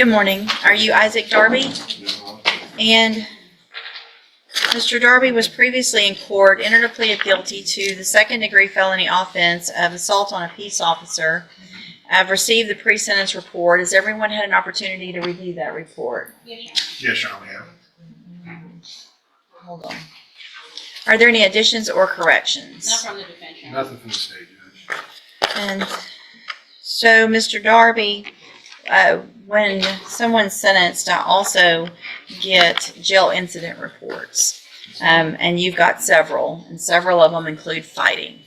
Good morning. Are you Isaac Darby? And Mr. Darby was previously in court, entered a plea of guilty to the second-degree felony offense of assault on a peace officer. I've received the pre-sentence report. Has everyone had an opportunity to review that report? Yes, Your Honor, we have. Hold on. Are there any additions or corrections? Not from the defense. Nothing from the state judge. And so, Mr. Darby, when someone's sentenced, I also get jail incident reports. And you've got several, and several of them include fighting.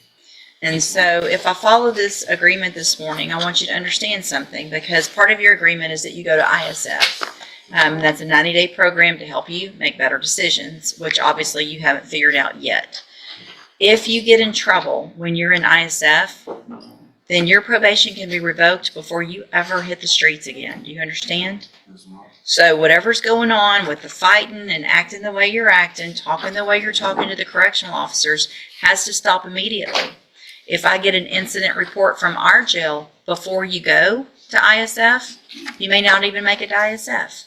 And so if I follow this agreement this morning, I want you to understand something, because part of your agreement is that you go to ISF. That's a 90-day program to help you make better decisions, which obviously you haven't figured out yet. If you get in trouble when you're in ISF, then your probation can be revoked before you ever hit the streets again. Do you understand? So whatever's going on with the fighting and acting the way you're acting, talking the way you're talking to the correctional officers, has to stop immediately. If I get an incident report from our jail before you go to ISF, you may not even make it to ISF.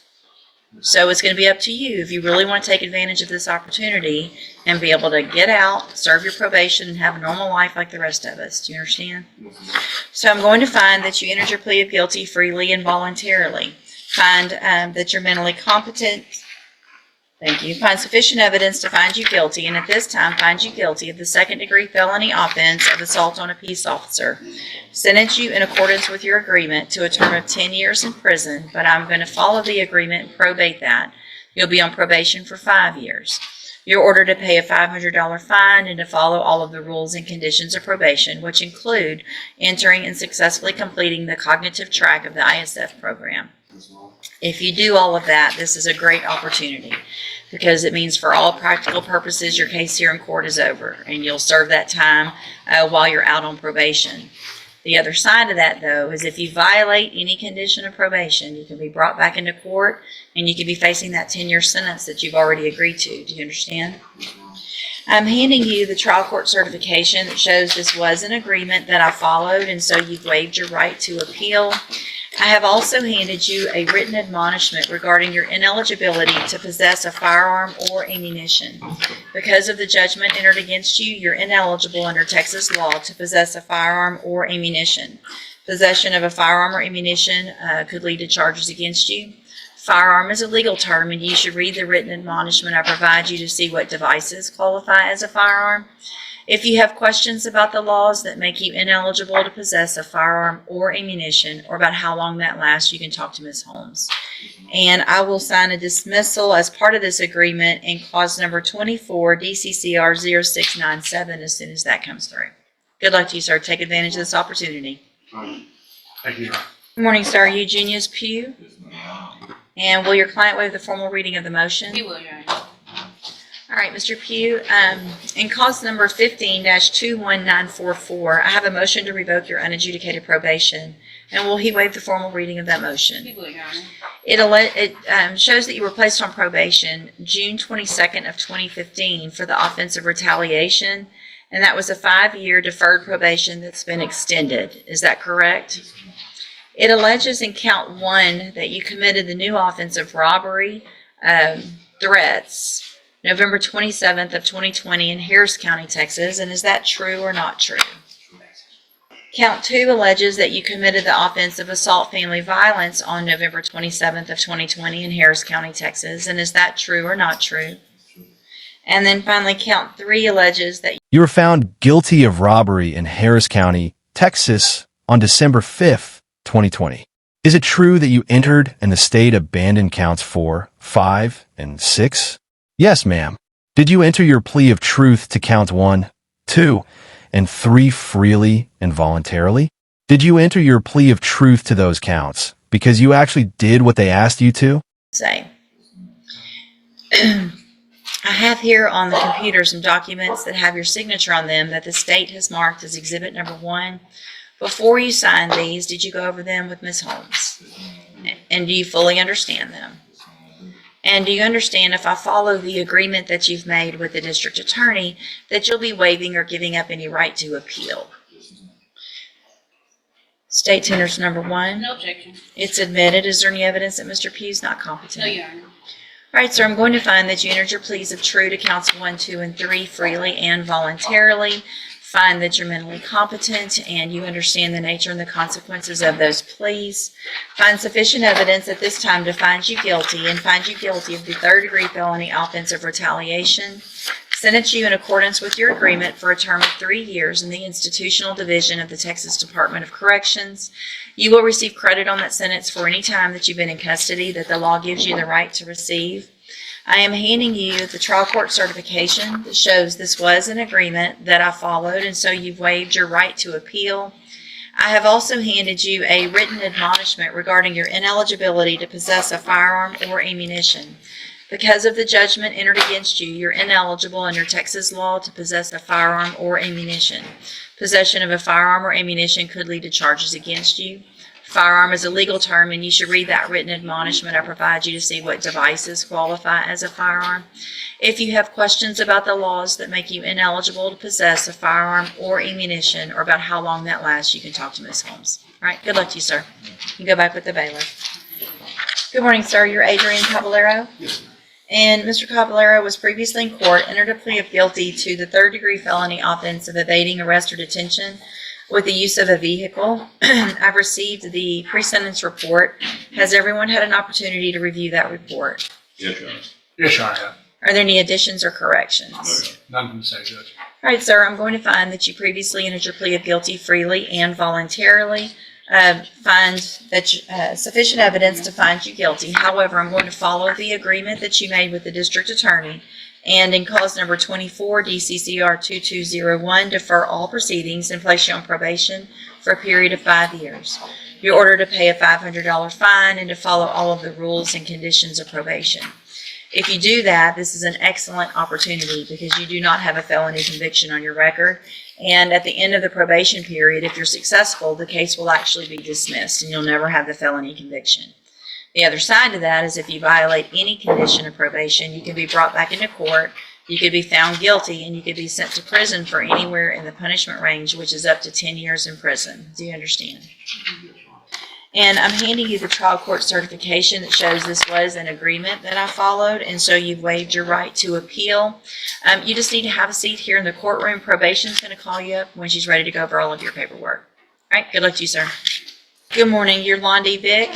So it's going to be up to you if you really want to take advantage of this opportunity and be able to get out, serve your probation, and have a normal life like the rest of us. Do you understand? So I'm going to find that you entered your plea of guilty freely and voluntarily. Find that you're mentally competent. Thank you. Find sufficient evidence to find you guilty, and at this time find you guilty of the second-degree felony offense of assault on a peace officer. Sentence you in accordance with your agreement to a term of 10 years in prison, but I'm going to follow the agreement and probate that. You'll be on probation for 5 years. You're ordered to pay a $500 fine and to follow all of the rules and conditions of probation, which include entering and successfully completing the cognitive track of the ISF program. If you do all of that, this is a great opportunity, because it means for all practical purposes your case here in court is over, and you'll serve that time while you're out on probation. The other side of that, though, is if you violate any condition of probation, you can be brought back into court and you can be facing that 10-year sentence that you've already agreed to. Do you understand? I'm handing you the trial court certification that shows this was an agreement that I followed, and so you've waived your right to appeal. I have also handed you a written admonishment regarding your ineligibility to possess a firearm or ammunition. Because of the judgment entered against you, you're ineligible under Texas law to possess a firearm or ammunition. Possession of a firearm or ammunition could lead to charges against you. Firearm is a legal term, and you should read the written admonishment I provide you to see what devices qualify as a firearm. If you have questions about the laws that make you ineligible to possess a firearm or ammunition, or about how long that lasts, you can talk to Ms. Holmes. And I will sign a dismissal as part of this agreement in clause number 24, DCCR 0697, as soon as that comes through. Good luck to you, sir. Take advantage of this opportunity. Thank you, Your Honor. Good morning, sir. Eugenius Pew. And will your client waive the formal reading of the motion? He will, Your Honor. All right, Mr. Pew, in cause number 15-21944, I have a motion to revoke your unadjudicated probation. And will he waive the formal reading of that motion? He will, Your Honor. It shows that you were placed on probation June 22nd of 2015 for the offense of retaliation, and that was a 5-year deferred probation that's been extended. Is that correct? It alleges in count 1 that you committed the new offense of robbery, threats, November 27th of 2020 in Harris County, Texas, and is that true or not true? Count 2 alleges that you committed the offense of assault family violence on November 27th of 2020 in Harris County, Texas, and is that true or not true? And then finally, count 3 alleges that you were found guilty of robbery in Harris County, Texas on December 5th, 2020. Is it true that you entered and the state abandoned counts 4, 5, and 6? Yes, ma'am. Did you enter your plea of truth to count 1, 2, and 3 freely and voluntarily? Did you enter your plea of truth to those counts because you actually did what they asked you to? say. I have here on the computer some documents that have your signature on them that the state has marked as exhibit number 1. Before you signed these, did you go over them with Ms. Holmes? And do you fully understand them? And do you understand, if I follow the agreement that you've made with the district attorney, that you'll be waiving or giving up any right to appeal? State tenders number 1. No objection. It's admitted. Is there any evidence that Mr. Pew's not competent? No, Your Honor. All right, sir, I'm going to find that you entered your pleas of true to counts 1, 2, and 3 freely and voluntarily. Find that you're mentally competent and you understand the nature and the consequences of those pleas. Find sufficient evidence at this time to find you guilty and find you guilty of the third-degree felony offense of retaliation. Sentence you in accordance with your agreement for a term of 3 years in the institutional division of the Texas Department of Corrections. You will receive credit on that sentence for any time that you've been in custody that the law gives you the right to receive. I am handing you the trial court certification that shows this was an agreement that I followed, and so you've waived your right to appeal. I have also handed you a written admonishment regarding your ineligibility to possess a firearm or ammunition. Because of the judgment entered against you, you're ineligible under Texas law to possess a firearm or ammunition. Possession of a firearm or ammunition could lead to charges against you. Firearm is a legal term, and you should read that written admonishment I provide you to see what devices qualify as a firearm. If you have questions about the laws that make you ineligible to possess a firearm or ammunition, or about how long that lasts, you can talk to Ms. Holmes. All right, good luck to you, sir. You can go back with the bailiff. Good morning, sir. You're Adrien Cavalero? Yes, ma'am. And Mr. Cavalero was previously in court, entered a plea of guilty to the third-degree felony offense of evading arrest or detention with the use of a vehicle. I've received the pre-sentence report. Has everyone had an opportunity to review that report? Yes, Your Honor. Yes, Your Honor, I have. Are there any additions or No, corrections? Your Honor. None from the state judge. All right, sir, I'm going to find that you previously entered your plea of guilty freely and voluntarily. Find that sufficient evidence to find you guilty. However, I'm going to follow the agreement that you made with the district attorney, and in cause number 24, DCCR 2201, defer all proceedings and place you on probation for a period of 5 years. You're ordered to pay a $500 fine and to follow all of the rules and conditions of probation. If you do that, this is an excellent opportunity because you do not have a felony conviction on your record. And at the end of the probation period, if you're successful, the case will actually be dismissed and you'll never have the felony conviction. The other side to that is if you violate any condition of probation, you can be brought back into court, you could be found guilty, and you could be sent to prison for anywhere in the punishment range, which is up to 10 years in prison. Do you understand? And I'm handing you the trial court certification that shows this was an agreement that I followed, and so you've waived your right to appeal. You just need to have a seat here in the courtroom. Probation's going to call you up when she's ready to go over all of your paperwork. All right, good luck to you, sir. Good morning. You're Londi Vic.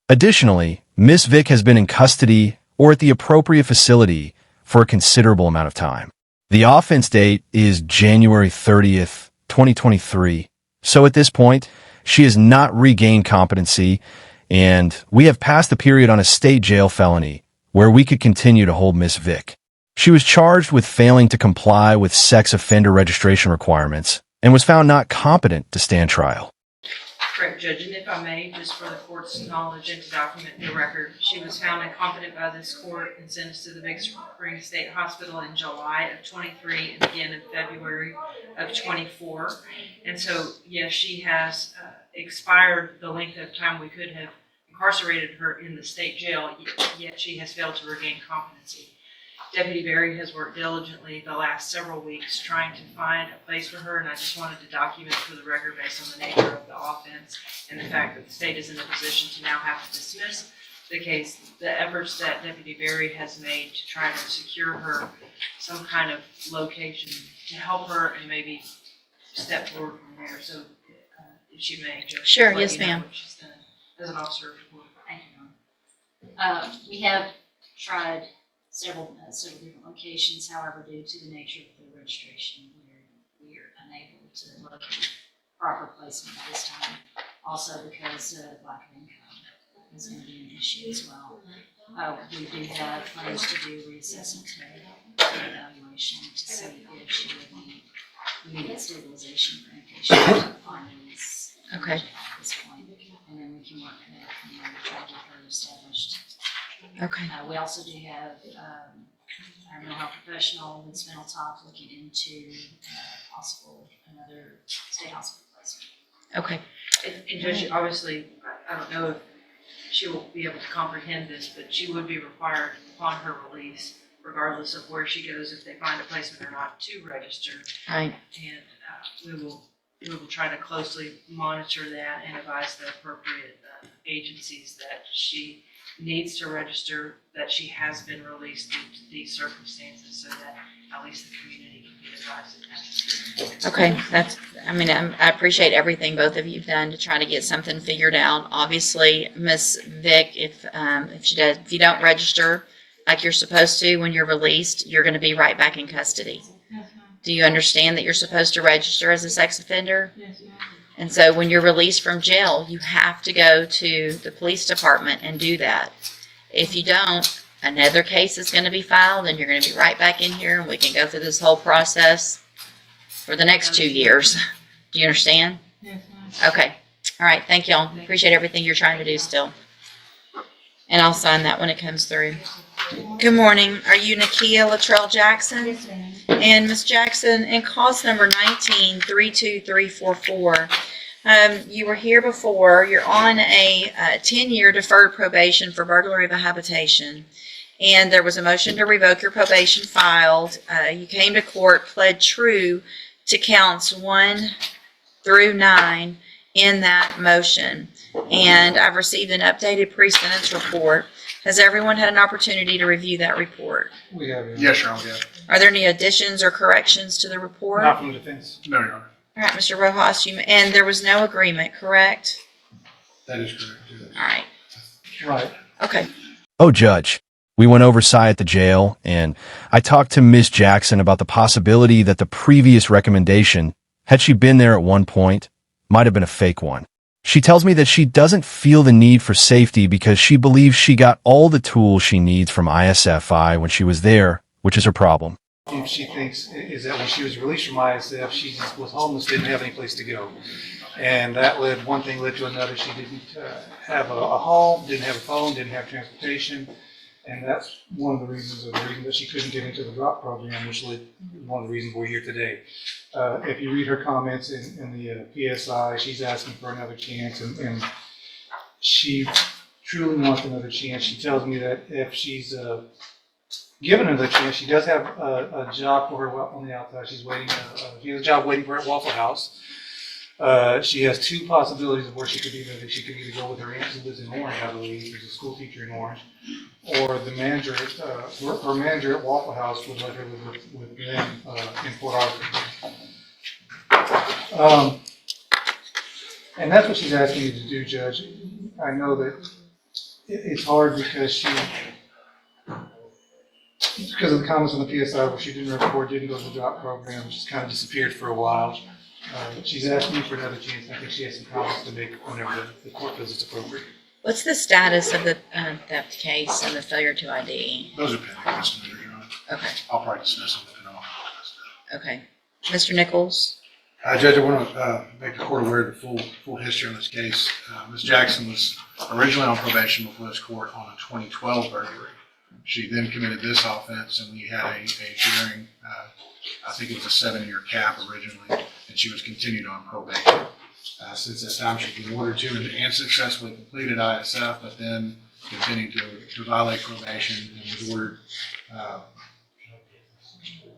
Additionally, Miss Vic has been in custody or at the appropriate facility for a considerable amount of time. The offense date is January 30th, 2023. So at this point, she has not regained competency, and we have passed the period on a state jail felony where we could continue to hold Miss Vic. She was charged with failing to comply with sex offender registration requirements and was found not competent to stand trial. Correct, Judge, and if I may, just for the court's knowledge and to document the record, she was found incompetent by this court and sentenced to the Big Spring State Hospital in July of 23 and again in February of 24. And so, yes, she has expired the length of time we could have incarcerated her in the state jail, yet she has failed to regain competency. Deputy Berry has worked diligently the last several weeks trying to find a place for her, and I just wanted to document for the record based on the nature of the offense and the fact that the state is in a position to now have to dismiss the case. The efforts that Deputy Berry has made to try to secure her some kind of location to help her and maybe step forward from there. So if she may, just Sure, let yes, you know ma'am. what she's done as an officer of the court. Thank you, Your Honor. We have tried several different locations, however, due to the nature of the registration, we are unable to locate proper placement at this time. Also because lack of income is going to be an issue as well. We do have plans to do reassessment and evaluation to see if she would need immediate stabilization for inpatient findings Okay. at this point. And then we can work from there to try to get her established. Okay. We also do have our mental health professional, Ms. Middletop, looking into possible another state hospital placement. Okay. And Judge, obviously, I don't know if she will be able to comprehend this, but she would be required upon her release, regardless of where she goes, if they find a placement or not, to register. Right. And we will we will try to closely monitor that and advise the appropriate agencies that she needs to register, that she has been released due to these circumstances, so that at least the community can be advised if necessary. Okay, I appreciate everything both of you have done to try to get something figured out. Obviously, Miss Vic, if you don't register like you're supposed to when you're released, you're going to be right back in custody. Do you understand that you're supposed to register as a sex offender? Yes, ma'am. And so when you're released from jail, you have to go to the police department and do that. If you don't, another case is going to be filed and you're going to be right back in here and we can go through this whole process for the next 2 years. Do you understand? Yes, ma'am. Okay. All right. Thank y'all. Appreciate everything you're trying to do still. And I'll sign that when it comes through. Good morning. Are you Nikia Jackson? Yes, ma'am. And Ms. Jackson, in cause number 1932344, you were here before. You're on a 10-year deferred probation for burglary of a habitation. And there was a motion to revoke your probation filed. You came to court, pled true to counts 1 through 9 in that motion. And I've received an updated pre-sentence report. Has everyone had an opportunity to review that report? We have, Yes, Your Honor, we have. Are there any additions or corrections to the report? not from the defense. No, Your Honor. All right, Mr. Rojas, and there was no agreement, correct? That is correct. Yes. All right. Right. Okay. Oh, Judge, we went over Cy at the jail, and I talked to Ms. Jackson about the possibility that the previous recommendation, had she been there at one point, might have been a fake one. She tells me that she doesn't feel the need for safety because she believes she got all the tools she needs from ISFI when she was there, which is her problem. If she thinks is that when she was released from ISF, she just was homeless, didn't have any place to go. And that one thing led to another. She didn't have a home, didn't have a phone, didn't have transportation. And that's one of the reasons, that she couldn't get into the drop program, which led one of the reasons we're here today. If you read her comments in the PSI, she's asking for another chance, and she truly wants another chance. She tells me that if she's given another chance, she does have a job for her on the outside. She's waiting. She has a job waiting for her at Waffle House. She has two possibilities of where she could be living. She could either go with her aunt who lives in Orange, I believe, who's a school teacher in Orange, or the manager, her manager at Waffle House would let her live with them in Port Arthur. And that's what she's asking me to do, Judge. I know that it's hard because of the comments on the PSI where she didn't report, didn't go to the drop program, she's kind of disappeared for a while. She's asking me for another chance, and I think she has some comments to make whenever the court feels it's appropriate. What's the status of the theft case and the failure to ID? Those are pending misdemeanors, Your Honor. Okay. I'll probably dismiss them if not. Okay. Mr. Nichols? Judge, I want to make the court aware of the full history on this case. Ms. Jackson was originally on probation before this court on a 2012 burglary. She then committed this offense, and we had a hearing. I think it was a 7-year cap originally, and she was continued on probation. Since that time, she's been ordered to and successfully completed ISF, but then continued to violate probation and was ordered.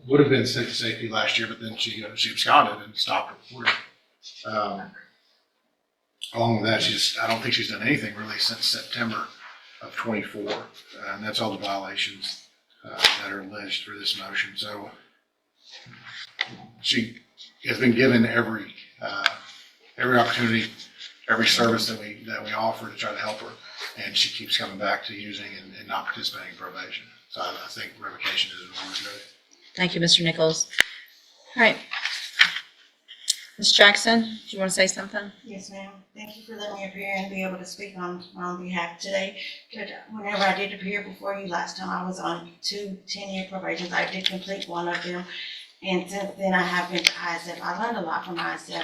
Would have been sent to safety last year, but then she absconded and stopped reporting. Along with that, I don't think she's done anything really since September of 24, and that's all the violations that are alleged for this motion. So she has been given every opportunity, every service that we offer to try to help her, and she keeps coming back to using and not participating in probation. So I think revocation is an order. Thank you, Mr. Nichols. All right. Ms. Jackson, do you want to say something? Yes, ma'am. Thank you for letting me appear and be able to speak on behalf today. Judge, whenever I did appear before you last time, I was on 2 10-year probations. I did complete one of them. And since then, I have been to ISF. I learned a lot from ISF.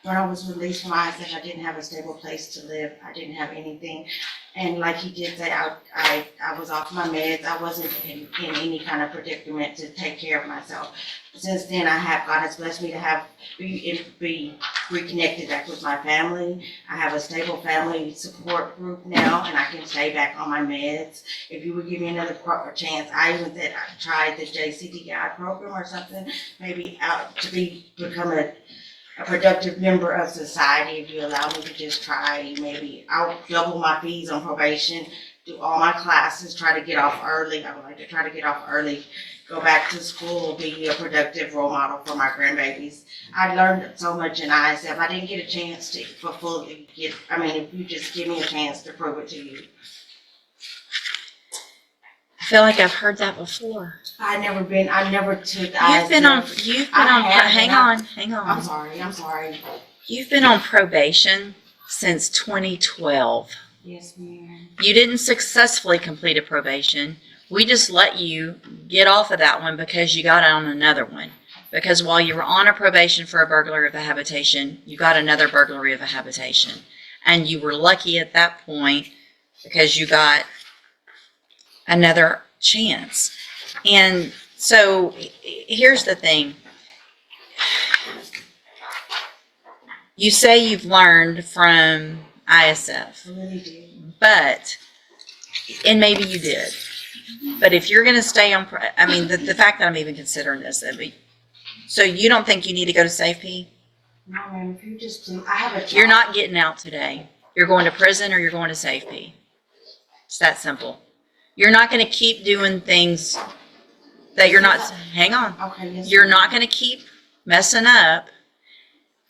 When I was released from ISF, I didn't have a stable place to live. I didn't have anything. And like he did say, I was off my meds. I wasn't in any kind of predicament to take care of myself. Since then, God has blessed me to be reconnected back with my family. I have a stable family support group now, and I can stay back on my meds. If you would give me another chance, I even said I tried the JCDI program or something, maybe out to become a a productive member of society if you allow me to just try. Maybe I'll double my fees on probation, do all my classes, try to get off early. I would like to try to get off early, go back to school, be a productive role model for my grandbabies. I learned so much in ISF. I didn't get a chance to fully get, if you just give me a chance to prove it to you. I feel like I've heard that before. I never took You've been on, hang on. I'm sorry. You've been on probation since 2012. Yes, ma'am. You didn't successfully complete a probation. We just let you get off of that one because you got on another one. Because while you were on a probation for a burglary of a habitation, you got another burglary of a habitation. And you were lucky at that point because you got another chance. And so here's the thing. You say you've learned from ISF. I really did. But, and maybe you did. But if you're going to stay on, the fact that I'm even considering this, so you don't think you need to go to SafeP? No, ma'am, if you just please, I have a job. You're not getting out today. You're going to prison or you're going to SafeP. It's that simple. You're not going to keep doing things that you're not, hang on. Okay, yes. You're not going to keep messing up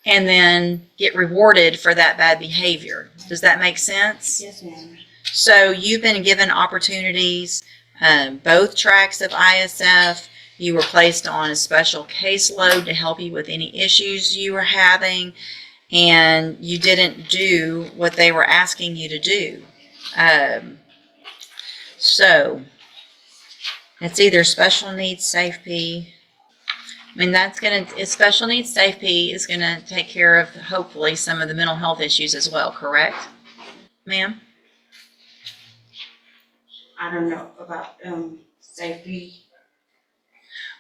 and then get rewarded for that bad behavior. Does that make sense? Yes, ma'am. So you've been given opportunities, both tracks of ISF. You were placed on a special caseload to help you with any issues you were having, and you didn't do what they were asking you to do. So it's either special needs SafeP. Special needs SafeP is gonna take care of hopefully some of the mental health issues as well, correct, ma'am? I don't know about safety.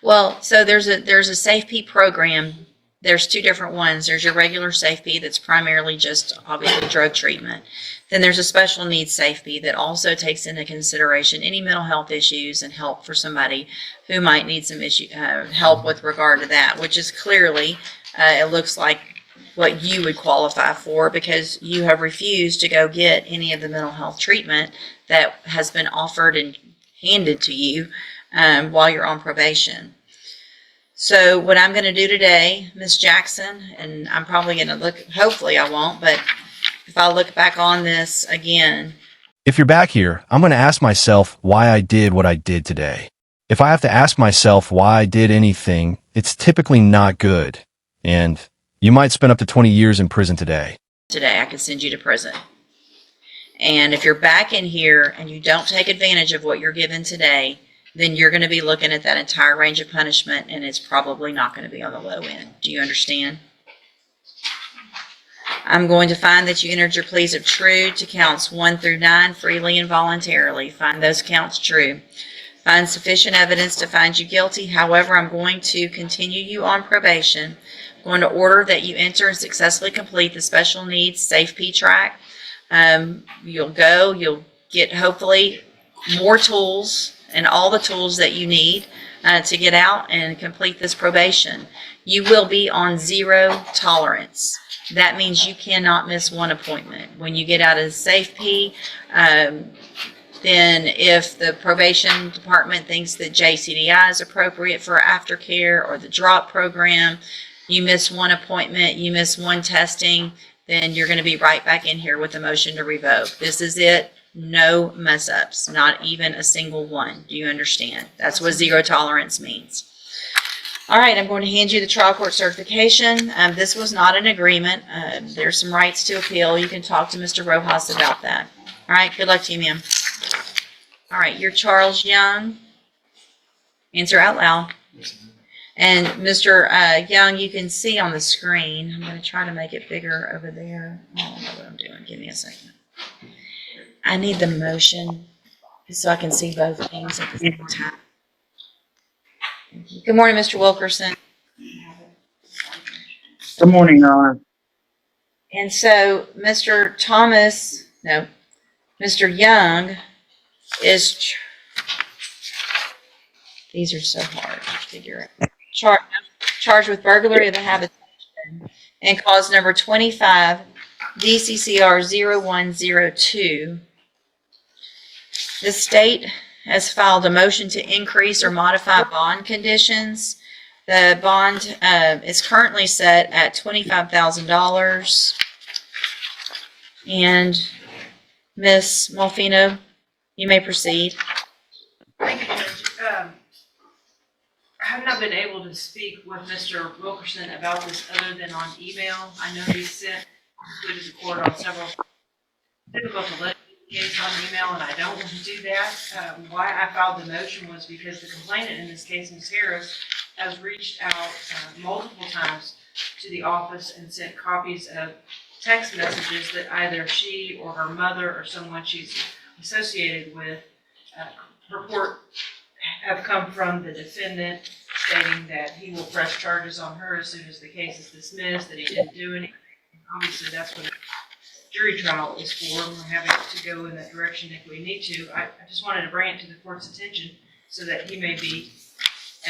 Well, so there's a SafeP program. There's two different ones. There's your regular SafeP that's primarily just obviously drug treatment. Then there's a special needs SafeP that also takes into consideration any mental health issues and help for somebody who might need some help with regard to that, which is clearly, it looks like what you would qualify for because you have refused to go get any of the mental health treatment that has been offered and handed to you while you're on probation. So what I'm going to do today, Ms. Jackson, and I'm probably going to look, hopefully I won't, but if I look back on this again. If you're back here, I'm going to ask myself why I did what I did today. If I have to ask myself why I did anything, it's typically not good. And you might spend up to 20 years in prison today. Today I could send you to prison. And if you're back in here and you don't take advantage of what you're given today, then you're going to be looking at that entire range of punishment, and it's probably not going to be on the low end. Do you understand? I'm going to find that you entered your pleas of true to counts 1 through 9 freely and voluntarily. Find those counts true. Find sufficient evidence to find you guilty. However, I'm going to continue you on probation. I'm going to order that you enter and successfully complete the special needs SafeP track. You'll get hopefully more tools and all the tools that you need to get out and complete this probation. You will be on 0 tolerance. That means you cannot miss one appointment. When you get out of SafeP, then if the probation department thinks that JCDI is appropriate for aftercare or the DROP program, you miss one appointment, you miss one testing, then you're going to be right back in here with a motion to revoke. This is it. No mess ups, not even a single one. Do you understand? That's what 0 tolerance means. All right, I'm going to hand you the trial court certification. This was not an agreement. There's some rights to appeal. You can talk to Mr. Rojas about that. All right, good luck to you, ma'am. All right, you're Charles Young. Answer out loud. And Mr. Young, you can see on the screen. I'm going to try to make it bigger over there. I don't know what I'm doing. Give me a second. I need the motion so I can see both things at the same time. Good morning, Mr. Wilkerson. Good morning, Your Honor. And so Mr. Young is, these are so hard to figure out. Charged with burglary of the habitation And cause number 25, DCCR 0102. The state has filed a motion to increase or modify bond conditions. The bond is currently set at $25,000. And Ms. Malfino, you may proceed. Thank you, Judge. I have not been able to speak with Mr. Wilkerson about this other than on email. I know he sent, included the court on several, difficult to let case on email, and I don't want to do that. Why I filed the motion was because the complainant in this case, Ms. Harris, has reached out multiple times to the office and sent copies of text messages that either she or her mother or someone she's associated with report have come from the defendant stating that he will press charges on her as soon as the case is dismissed, that he didn't do anything. Obviously, that's what a jury trial is for, and we're having to go in that direction if we need to. I just wanted to bring it to the court's attention so that he may be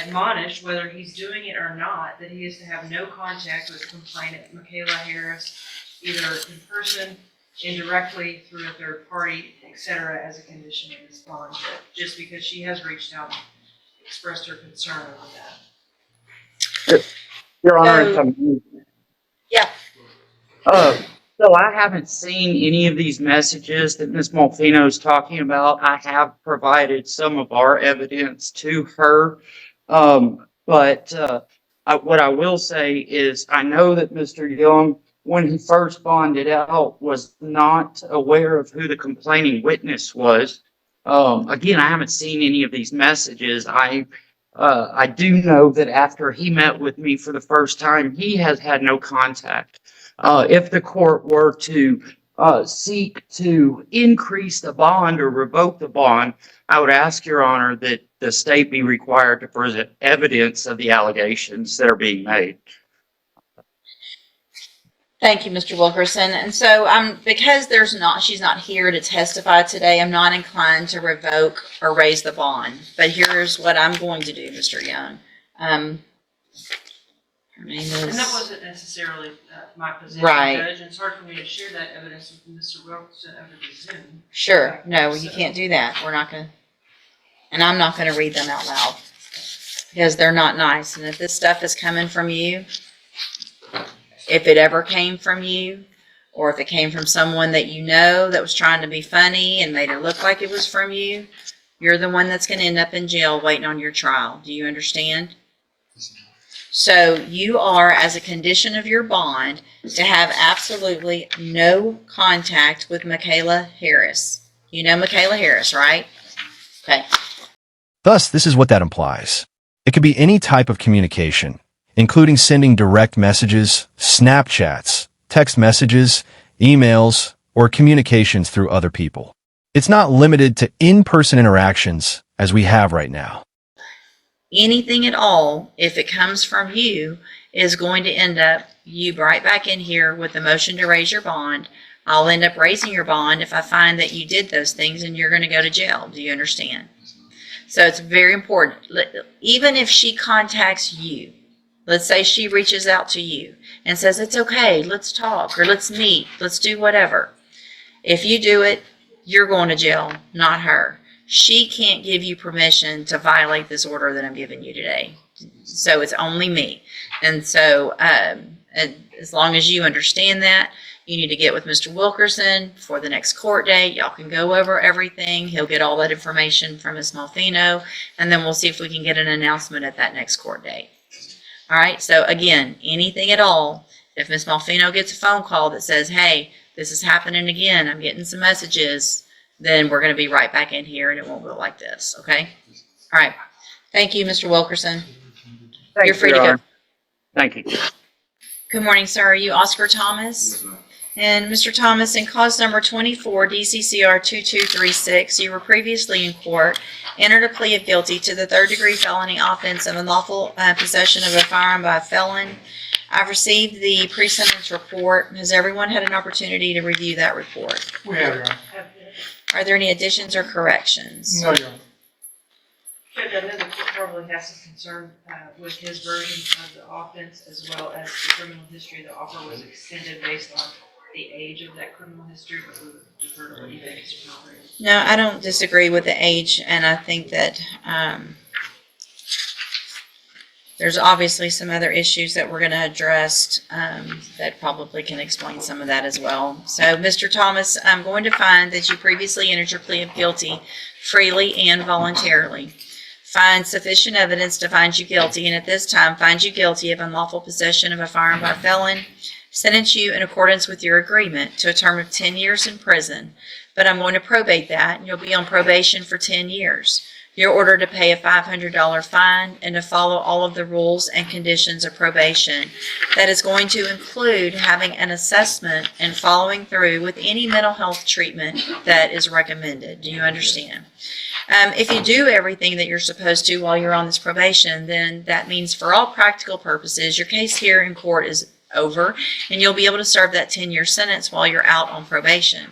admonished, whether he's doing it or not, that he is to have no contact with the complainant, Michaela Harris, either in person, indirectly, through a third party, etc., as a condition of this bond, just because she has reached out and expressed her concern over that. Your Honor, So- Yeah. So I haven't seen any of these messages that Ms. Malfino is talking about. I have provided some of our evidence to her. What I will say is I know that Mr. Young, when he first bonded out, was not aware of who the complaining witness was. Again, I haven't seen any of these messages. I do know that after he met with me for the first time, he has had no contact. If the court were to seek to increase the bond or revoke the bond, I would ask Your Honor that the state be required to present evidence of the allegations that are being made. Thank you, Mr. Wilkerson. And so because she's not here to testify today, I'm not inclined to revoke or raise the bond. But here's what I'm going to do, Mr. Young. Her name is... And that wasn't necessarily my position, Right. Judge, and it's hard for me to share that evidence with Mr. Wilkerson over the Zoom. Sure. No, you can't do that. We're not going to... And I'm not going to read them out loud. Because they're not nice. And if this stuff is coming from you, if it ever came from you, or if it came from someone that you know that was trying to be funny and made it look like it was from you, you're the one that's going to end up in jail waiting on your trial. Do you understand? So you are, as a condition of your bond, to have absolutely no contact with Michaela Harris. You know Michaela Harris, right? Okay. Thus, this is what that implies. It could be any type of communication, including sending direct messages, Snapchats, text messages, emails, or communications through other people. It's not limited to in-person interactions as we have right now. Anything at all, if it comes from you, is going to end up you right back in here with the motion to raise your bond. I'll end up raising your bond if I find that you did those things, and you're going to go to jail. Do you understand? So it's very important. Even if she contacts you, let's say she reaches out to you and says, it's okay, let's talk, or let's meet, let's do whatever. If you do it, you're going to jail, not her. She can't give you permission to violate this order that I'm giving you today. So it's only me. And so and as long as you understand that, you need to get with Mr. Wilkerson for the next court date. Y'all can go over everything. He'll get all that information from Ms. Malfino, and then we'll see if we can get an announcement at that next court date. All right, so again, anything at all, if Ms. Malfino gets a phone call that says, hey, this is happening again, I'm getting some messages, then we're going to be right back in here and it won't go like this, okay? All right. Thank you, Mr. Wilkerson. You're free to go. Thank you. Good morning, sir. Are you Oscar Thomas? And Mr. Thomas, in cause number 24, DCCR 2236, you were previously in court, entered a plea of guilty to the third-degree felony offense of unlawful possession of a firearm by a felon. I've received the pre-sentence report. Has everyone had an opportunity to review that report? We have, Your Honor. Are there any additions or corrections? No, Your Honor. Judge, I know the court probably has some concern with his version of the offense as well as the criminal history. The offer was extended based on the age of that criminal history, but we would defer to what you think is appropriate. No, I don't disagree with the age, and I think that there's obviously some other issues that we're going to address that probably can explain some of that as well. So, Mr. Thomas, I'm going to find that you previously entered your plea of guilty freely and voluntarily. Find sufficient evidence to find you guilty, and at this time find you guilty of unlawful possession of a firearm by a felon. Sentence you in accordance with your agreement to a term of 10 years in prison, but I'm going to probate that, and you'll be on probation for 10 years. You're ordered to pay a $500 fine and to follow all of the rules and conditions of probation. That is going to include having an assessment and following through with any mental health treatment that is recommended. Do you understand? If you do everything that you're supposed to while you're on this probation, then that means for all practical purposes, your case here in court is over, and you'll be able to serve that 10-year sentence while you're out on probation.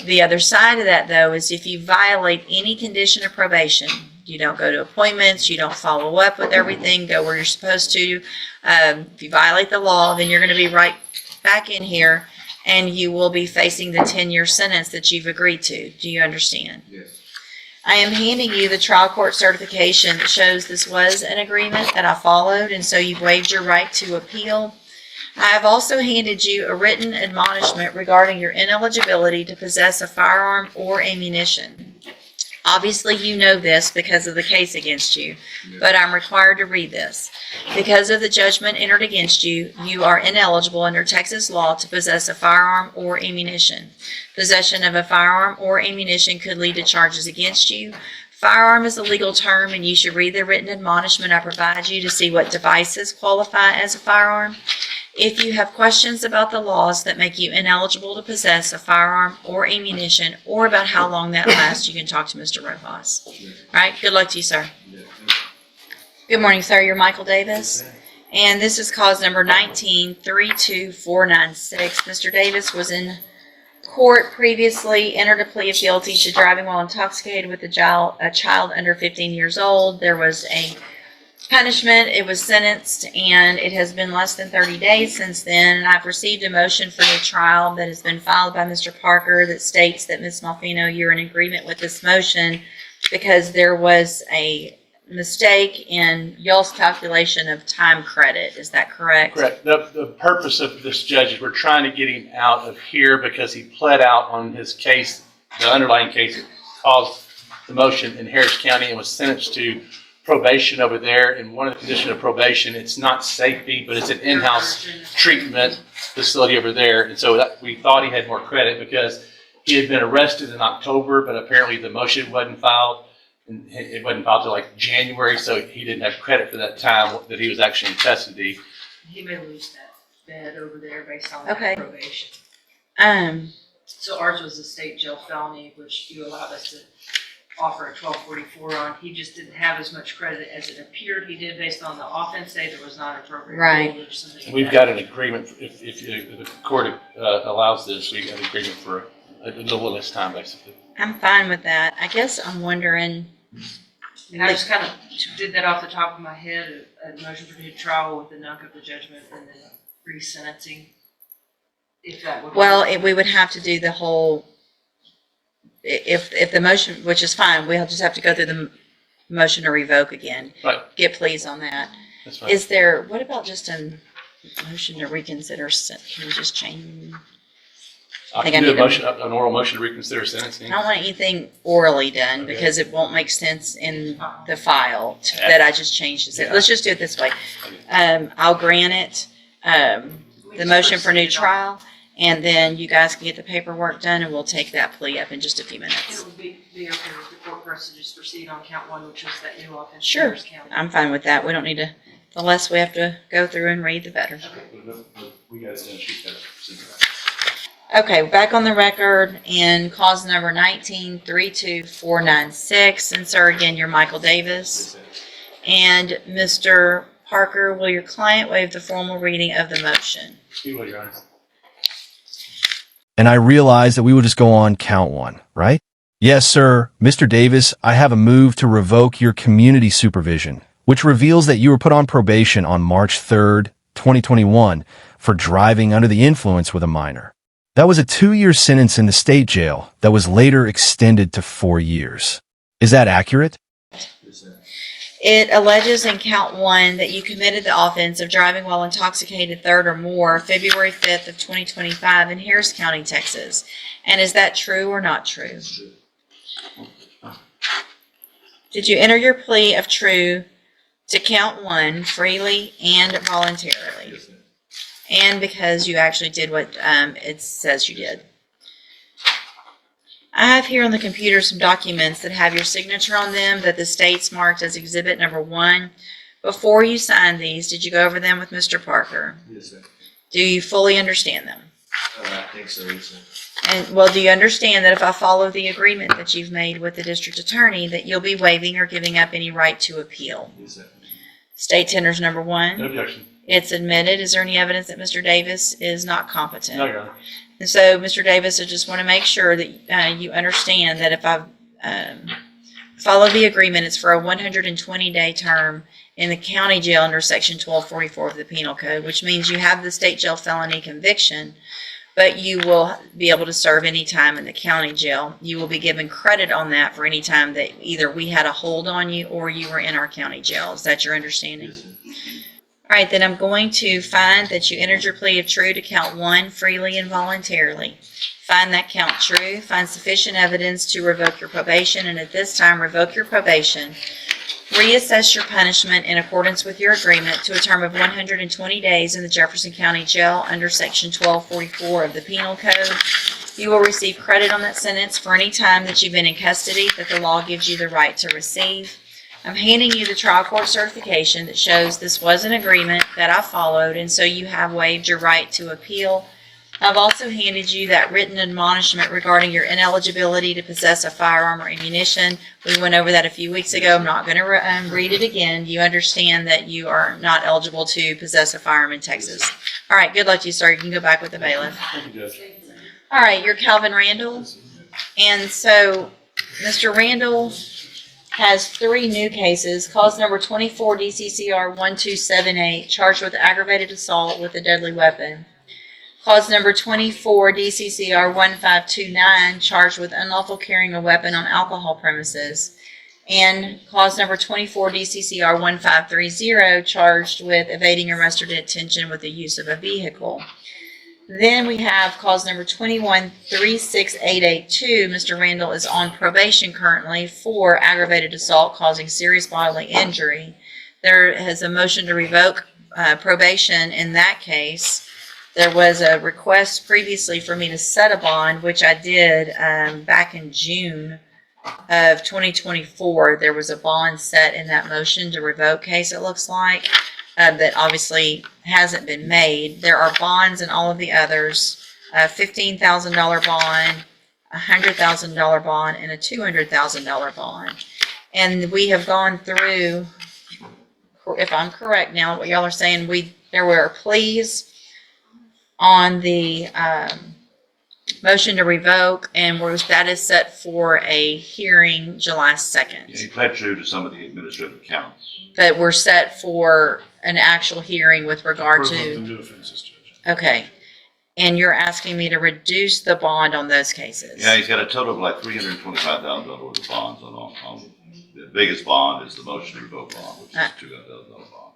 The other side of that, though, is if you violate any condition of probation, you don't go to appointments, you don't follow up with everything, go where you're supposed to. If you violate the law, then you're going to be right back in here, and you will be facing the 10-year sentence that you've agreed to. Do you understand? Yes. I am handing you the trial court certification that shows this was an agreement that I followed, and so you've waived your right to appeal. I have also handed you a written admonishment regarding your ineligibility to possess a firearm or ammunition. Obviously, you know this because of the case against you, but I'm required to read this. Because of the judgment entered against you, you are ineligible under Texas law to possess a firearm or ammunition. Possession of a firearm or ammunition could lead to charges against you. Firearm is a legal term, and you should read the written admonishment I provide you to see what devices qualify as a firearm. If you have questions about the laws that make you ineligible to possess a firearm or ammunition, or about how long that lasts, you can talk to Mr. Rojas. All right, good luck to you, sir. Good morning, sir. You're Michael Davis, and this is cause number 19-32496. Mr. Davis was in court previously, entered a plea of guilty to driving while intoxicated with a child under 15 years old. There was a punishment. It was sentenced, and it has been less than 30 days since then. And I've received a motion for new trial that has been filed by Mr. Parker that states that Ms. Malfino, you're in agreement with this motion because there was a mistake in y'all's calculation of time credit. Is that correct? Correct. The purpose of this, judge, is we're trying to get him out of here because he pled out on his case, the underlying case that caused the motion in Harris County, and was sentenced to probation over there. And one of the conditions of probation, it's not safety, but it's an in-house treatment facility over there. And so we thought he had more credit because he had been arrested in October, but apparently the motion wasn't filed. And it wasn't filed till like January, so he didn't have credit for that time that he was actually in custody. He may lose that bed over there based on Okay. that probation. Um, So ours was a state jail felony, which you allowed us to offer a 1244 on. He just didn't have as much credit as it appeared he did based on the offense day. There was not an appropriate Right. rule or something like We've that. got an agreement, if the court allows this, we got an agreement for a little less time, basically. I'm fine with that. I guess I'm wondering, And I just kind of did that off the top of my head, a motion for new trial with the nunk of the judgment and then resentencing. If that would. well, we would have to do the whole, if the motion, which is fine, we'll just have to go through the motion to revoke again. Right. Get pleas on that. That's fine. Is there, what about just a motion to reconsider, can we just change? I think can I do a need to- motion, an oral motion to reconsider sentencing. I don't want anything orally done Okay. because it won't make sense in the file that I just changed it. Yeah. Let's just do it this way. I'll grant it, the motion for new trial, and then you guys can get the paperwork done, and we'll take that plea up in just a few It minutes. would be okay with the court for us to just proceed on count one, which was that new offense. in Sure. Harris County. I'm fine with that. We don't need to, the less we have to go through and read, the better. We got it done, she's got it. Okay, back on the record in cause number 19-32496. And sir, again, you're Michael Davis. And Mr. Parker, will your client waive the formal reading of the motion? You will, Your Honor. And I realized that we would just go on count one, right? Yes, sir. Mr. Davis, I have a move to revoke your community supervision, which reveals that you were put on probation on March 3rd, 2021, for driving under the influence with a minor. That was a 2-year sentence in the state jail that was later extended to 4 years. Is that accurate? It alleges in count 1 that you committed the offense of driving while intoxicated third or more February 5th of 2025 in Harris County, Texas. And is that true or not true? Did you enter your plea of true to count 1 freely and voluntarily? And because you actually did what it says you did. I have here on the computer some documents that have your signature on them that the state's marked as exhibit number 1. Before you signed these, did you go over them with Mr. Parker? Yes, sir. Do you fully understand them? I think so, yes, sir. And, well, do you understand that if I follow the agreement that you've made with the district attorney, that you'll be waiving or giving up any right to appeal? Yes, sir. State tenders number 1. No objection. It's admitted. Is there any evidence that Mr. Davis is not competent? No, Your Honor. And so, Mr. Davis, I just want to make sure that you understand that if I follow the agreement, it's for a 120-day term in the county jail under Section 1244 of the Penal Code, which means you have the state jail felony conviction, but you will be able to serve any time in the county jail. You will be given credit on that for any time that either we had a hold on you or you were in our county jail. Is that your understanding? Yes, sir. All right, then I'm going to find that you entered your plea of true to count 1 freely and voluntarily. Find that count true, find sufficient evidence to revoke your probation, and at this time revoke your probation. Reassess your punishment in accordance with your agreement to a term of 120 days in the Jefferson County Jail under Section 1244 of the Penal Code. You will receive credit on that sentence for any time that you've been in custody that the law gives you the right to receive. I'm handing you the trial court certification that shows this was an agreement that I followed, and so you have waived your right to appeal. I've also handed you that written admonishment regarding your ineligibility to possess a firearm or ammunition. We went over that a few weeks ago. I'm not going to read it again. You understand that you are not eligible to possess a firearm in Texas. All right, good luck to you, sir. You can go back with the bailiff. Thank you, Judge. All right, you're Calvin Randall. And so Mr. Randall has 3 new cases. Cause number 24 DCCR 1278, charged with aggravated assault with a deadly weapon. Cause number 24 DCCR 1529, charged with unlawful carrying a weapon on alcohol premises. And cause number 24 DCCR 1530, charged with evading arrest or detention with the use of a vehicle. Then we have cause number 2136882. Mr. Randall is on probation currently for aggravated assault causing serious bodily injury. There is a motion to revoke probation in that case. There was a request previously for me to set a bond, which I did back in June of 2024. There was a bond set in that motion to revoke case, it looks like. That obviously hasn't been made. There are bonds in all of the others, a $15,000 bond, a $100,000 bond, and a $200,000 bond. And we have gone through, if I'm correct now, what y'all are saying, there were pleas on the motion to revoke, and that is set for a hearing July 2nd. He pled true to some of the administrative counts. But we're set for an actual hearing with regard For the to, new offenses, Judge. okay. And you're asking me to reduce the bond on those cases? Yeah, he's got a total of like $325,000 worth of bonds on the biggest bond is the motion to revoke bond, which is $200,000 bond.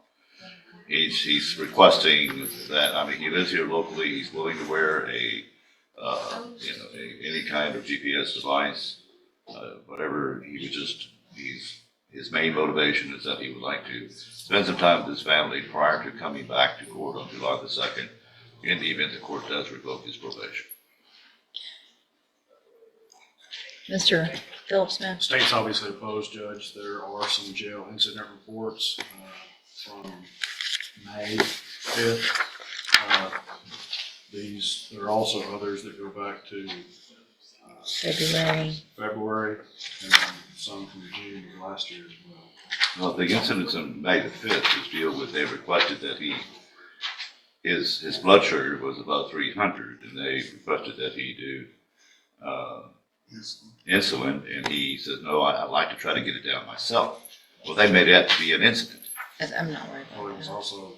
He's requesting that, I mean, he lives here locally, he's willing to wear any kind of GPS device, whatever, his main motivation is that he would like to spend some time with his family prior to coming back to court on July the 2nd, in the event the court does revoke his probation. Mr. Phillips Smith? State's obviously opposed, Judge. There are some jail incident reports from May 5th. There are also others that go back to February, and some from June of last year as well. Well, the incidents on May the 5th is deal with, they requested that his blood sugar was about 300, and they requested that he do insulin, and he said, no, I'd like to try to get it down myself. Well, they made that to be an incident. I'm not worried Well, it about was that. also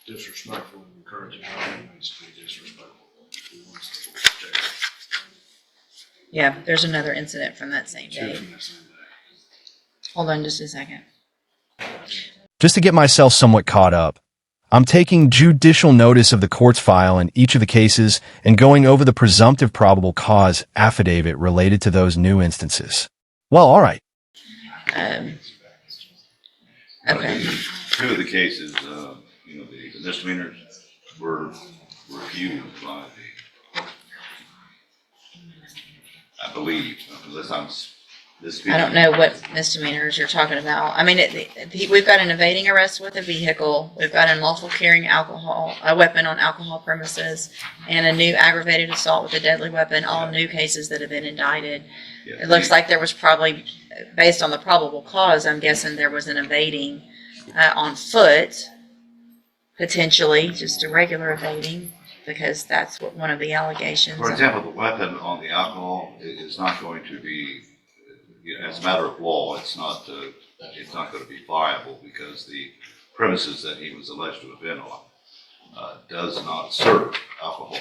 disrespectful and encouraging our inmates to be disrespectful. We want to protect Yeah, there's another incident from that same two day. from that same day. Hold on just a second. Just to get myself somewhat caught up, I'm taking judicial notice of the court's file in each of the cases and going over the presumptive probable cause affidavit related to those new instances. Well, all right. Okay. Two of the cases, the misdemeanors were reviewed by I believe, unless I'm misspeaking. I don't know what misdemeanors you're talking about. I mean, we've got an evading arrest with a vehicle. We've got unlawful carrying a weapon on alcohol premises, and a new aggravated assault with a deadly weapon, all new cases that have been indicted. Yeah, It looks like there was probably, based on the probable cause, I'm guessing there was an evading on foot, potentially, just a regular evading, because that's what one of the allegations. For example, the weapon on the alcohol is not going to be, as a matter of law, it's not going to be viable because the premises that he was alleged to have been on does not serve alcohol.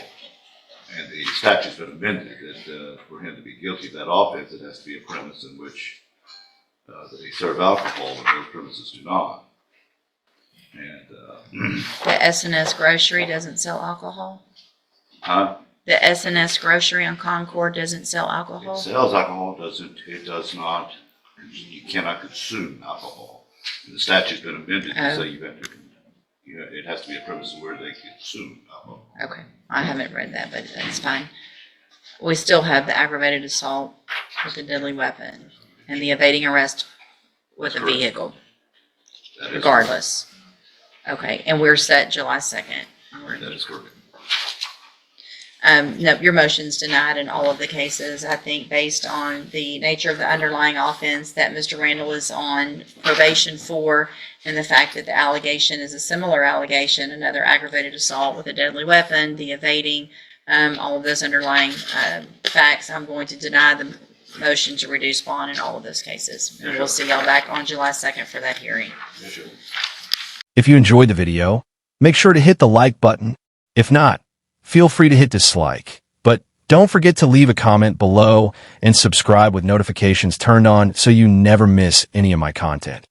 And the statute's been amended that for him to be guilty of that offense, it has to be a premise in which they serve alcohol and those premises do not. And The S&S grocery doesn't sell alcohol? The S&S grocery on Concord doesn't sell it alcohol? sells alcohol, it does not, you cannot consume alcohol. And the statute's been amended to say you have to, it has to be a premise where they consume alcohol. Okay, I haven't read that, but that's fine. We still have the aggravated assault with a deadly weapon and the evading arrest with a Correct. vehicle, That is- regardless. Okay, and we're set July 2nd. That is correct. No, your motion's denied in all of the cases, I think, based on the nature of the underlying offense that Mr. Randall is on probation for, and the fact that the allegation is a similar allegation, another aggravated assault with a deadly weapon, the evading, all of those underlying facts. I'm going to deny the motion to reduce bond in all of those cases. And we'll see y'all back on July 2nd for that hearing. If you enjoyed the video, make sure to hit the like button. If not, feel free to hit dislike. But don't forget to leave a comment below and subscribe with notifications turned on so you never miss any of my content.